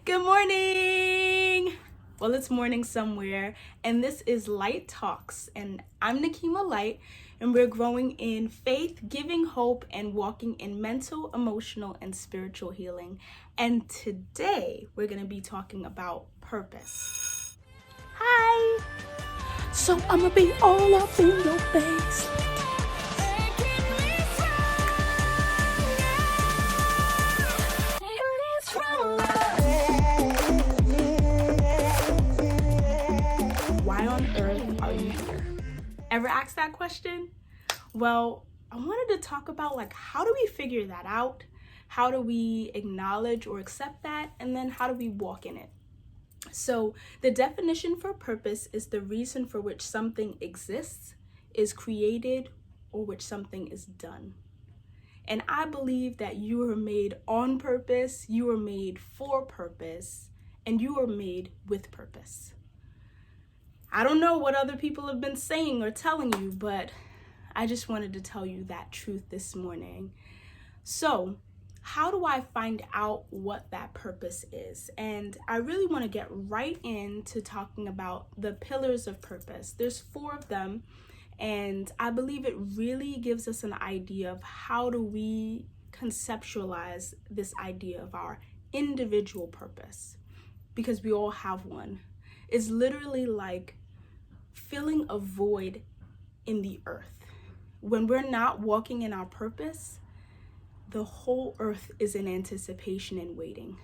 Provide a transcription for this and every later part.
Good morning! Well, it's morning somewhere, and this is LYTE Talks, and I'm Nickeema Lyte, and we're growing in faith, giving hope, and walking in mental, emotional, and spiritual healing. And today, we're going to be talking about purpose. Hi! So I'm going to be all up in your face. Why on earth are you here? Ever asked that question? Well, I wanted to talk about how do we figure that out? How do we acknowledge or accept that? And then how do we walk in it? So the definition for purpose is the reason for which something exists, is created, or which something is done. And I believe that you were made on purpose, you were made for purpose, and you were made with purpose. I don't know what other people have been saying or telling you, but I just wanted to tell you that truth this morning. So, how do I find out what that purpose is? And I really want to get right into talking about the pillars of purpose. There's 4 of them, and I believe it really gives us an idea of how do we conceptualize this idea of our individual purpose, because we all have one. It's literally like filling a void in the earth. When we're not walking in our purpose, the whole earth is in anticipation and waiting.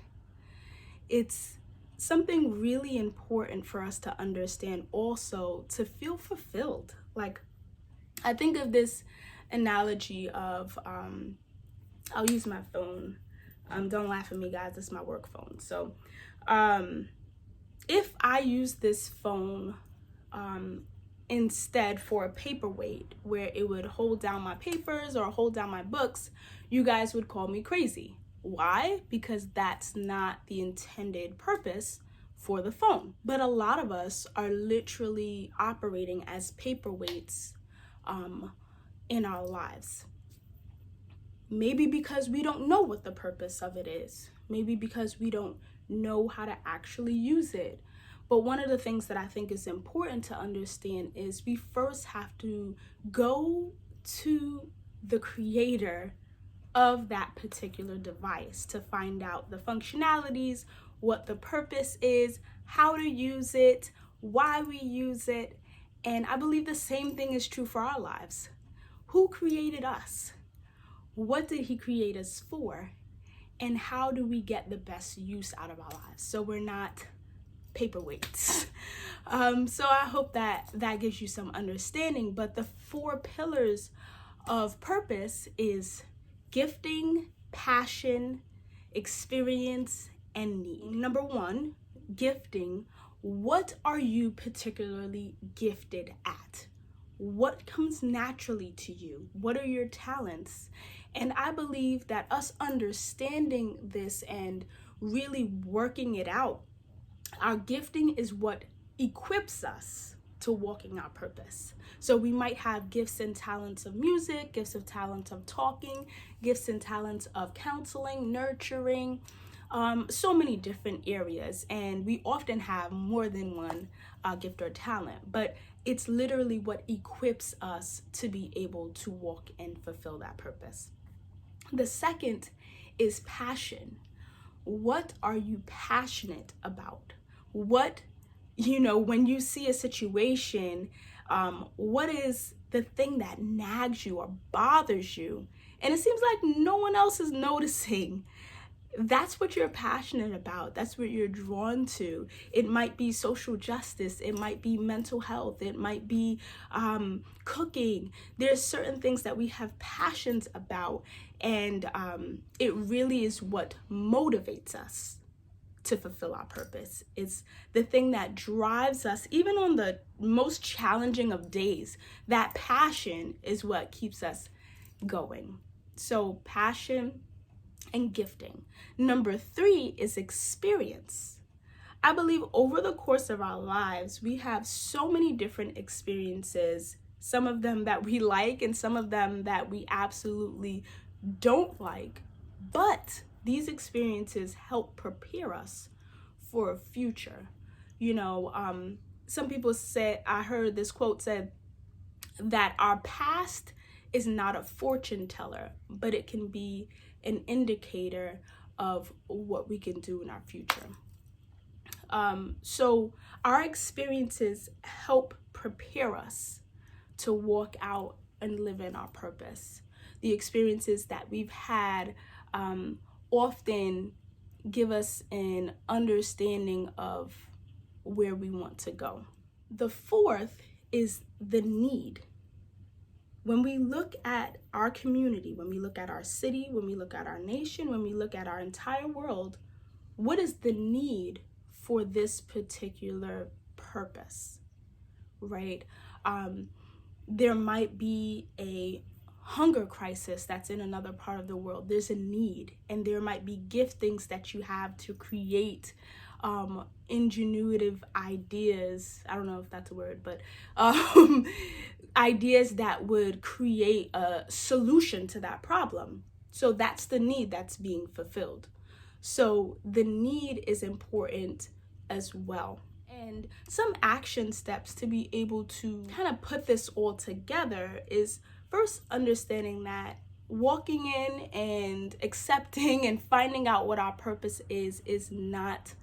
It's something really important for us to understand also, to feel fulfilled. I think of this analogy of, I'll use my phone. Don't laugh at me, guys, it's my work phone. So if I use this phone instead for a paperweight where it would hold down my papers or hold down my books, you guys would call me crazy. Why? Because that's not the intended purpose for the phone. But a lot of us are literally operating as paperweights in our lives. Maybe because we don't know what the purpose of it is. Maybe because we don't know how to actually use it. But one of the things that I think is important to understand is we first have to go to the creator of that particular device to find out the functionalities, what the purpose is, how to use it, why we use it. And I believe the same thing is true for our lives. Who created us? What did he create us for? And how do we get the best use out of our lives so we're not paperweights? So I hope that gives you some understanding. But the 4 pillars of purpose is gifting, passion, experience, and need. Number 1, gifting. What are you particularly gifted at? What comes naturally to you? What are your talents? And I believe that us understanding this and really working it out, our gifting is what equips us to walking our purpose. So we might have gifts and talents of music, gifts of talents of talking, gifts and talents of counseling, nurturing, so many different areas. And we often have more than one gift or talent, but it's literally what equips us to be able to walk and fulfill that purpose. The second is passion. What are you passionate about? When you see a situation, what is the thing that nags you or bothers you? And it seems like no one else is noticing. That's what you're passionate about. That's what you're drawn to. It might be social justice. It might be mental health. It might be cooking. There's certain things that we have passions about, and it really is what motivates us to fulfill our purpose. It's the thing that drives us, even on the most challenging of days. That passion is what keeps us going. So passion and gifting. Number 3 is experience. I believe over the course of our lives, we have so many different experiences, some of them that we like and some of them that we absolutely don't like. But these experiences help prepare us for a future. Some people said, I heard this quote said that our past is not a fortune teller, but it can be an indicator of what we can do in our future. So our experiences help prepare us to walk out and live in our purpose. The experiences that we've had often give us an understanding of where we want to go. The fourth is the need. When we look at our community, when we look at our city, when we look at our nation, when we look at our entire world, what is the need for this particular purpose, right? There might be a hunger crisis that's in another part of the world. There's a need, and there might be giftings that you have to create ingenuitive ideas. I don't know if that's a word, but ideas that would create a solution to that problem. So that's the need that's being fulfilled. So the need is important as well. And some action steps to be able to kind of put this all together is first understanding that walking in and accepting and finding out what our purpose is not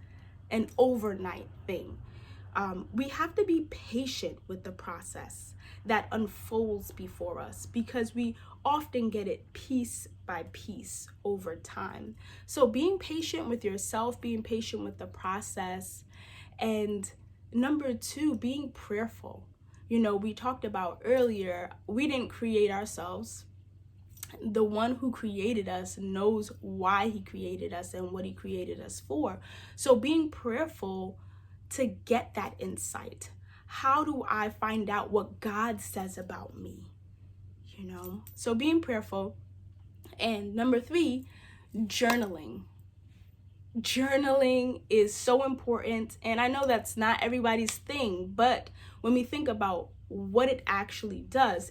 an overnight thing. We have to be patient with the process that unfolds before us, because we often get it piece by piece over time. So being patient with yourself, being patient with the process, and number two, being prayerful. We talked about earlier, we didn't create ourselves. The one who created us knows why he created us and what he created us for. So being prayerful to get that insight. How do I find out what God says about me? So being prayerful. And number three, journaling. Journaling is so important, and I know that's not everybody's thing, but when we think about what it actually does,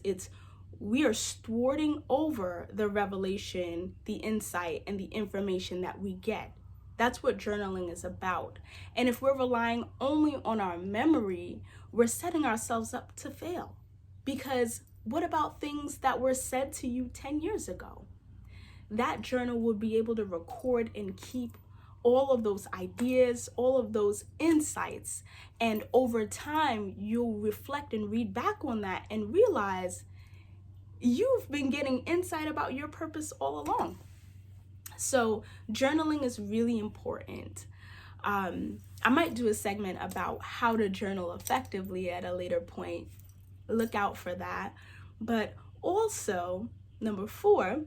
we are stewarding over the revelation, the insight, and the information that we get. That's what journaling is about. And if we're relying only on our memory, we're setting ourselves up to fail. Because what about things that were said to you 10 years ago? That journal will be able to record and keep all of those ideas, all of those insights. And over time, you'll reflect and read back on that and realize you've been getting insight about your purpose all along. So journaling is really important. I might do a segment about how to journal effectively at a later point. Look out for that. But also, number four,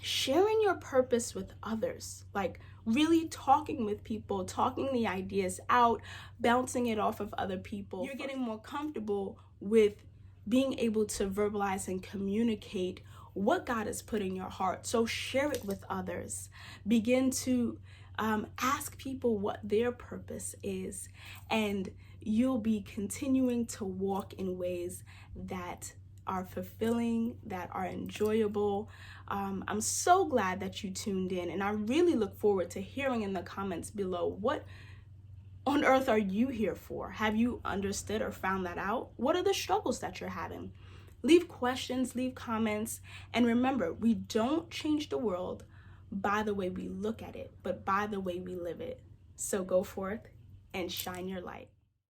sharing your purpose with others, like really talking with people, talking the ideas out, bouncing it off of other people. You're getting more comfortable with being able to verbalize and communicate what God has put in your heart. So share it with others. Begin to ask people what their purpose is, and you'll be continuing to walk in ways that are fulfilling, that are enjoyable. I'm so glad that you tuned in, and I really look forward to hearing in the comments below, what on earth are you here for? Have you understood or found that out? What are the struggles that you're having? Leave questions, leave comments, and remember, we don't change the world by the way we look at it, but by the way we live it. So go forth and shine your light.